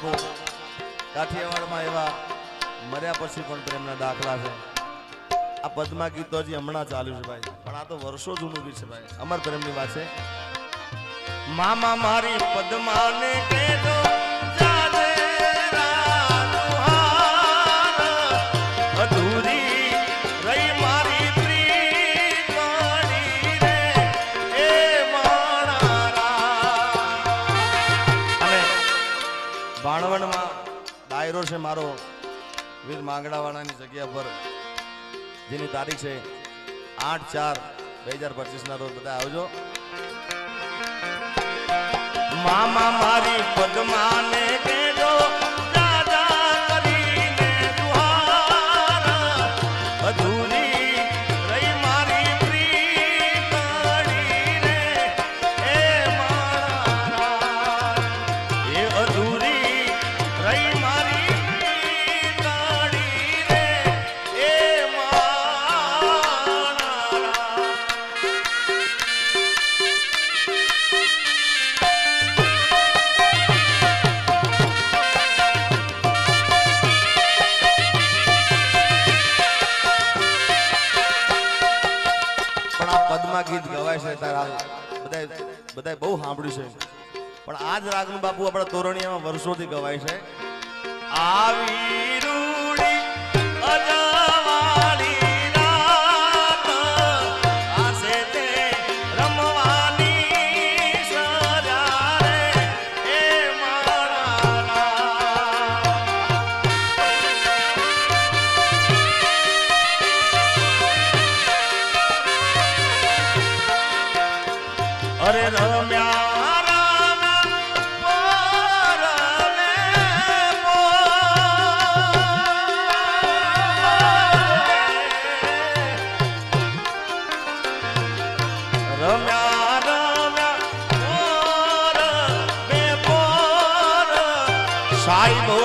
બાપુ કાઠિયાવાડમાં એવા મર્યા પછી પણ પ્રેમના દાખલા છે. આ પદ્મા ગીતો હજી હમણાં ચાલ્યું છે ભાઈ, પણ આ તો વર્ષો જૂનું ગીત છે ભાઈ. અમર પ્રેમની વાત છે. મામા મારી પદ્માને કહેજો જાજે રાનુહાર, અધૂરી રહી મારી પ્રીતણી રે એ માણારા. અને ભાણવડમાં ડાયરો છે મારો વીર માંગડાવાળાની જગ્યા પર, જેની તારીખ છે 8/4/2025 ના રોજ. બધા આવજો. મામા મારી પદ્માને કહેજો દાદા કરીને જુહાર, અધૂરી રહી મારી પ્રીતણી રે એ મારા, એ અધૂરી રહી મારી પ્રીતણી રે એ મારા. પદ્મા ગીત ગવાય છે બધા બહુ સાંભળ્યું છે, પણ આ જ રાગનું બાપુ આપણા તોરણિયામાં વર્ષોથી ગવાય છે. આવી રૂડી અજવાળી રાત આસે તે રમવાની સજા રે એ મારા. અરે રમ્યા રામા પરને રમ્યા રમ્યા પોર બે પોર સાહેબો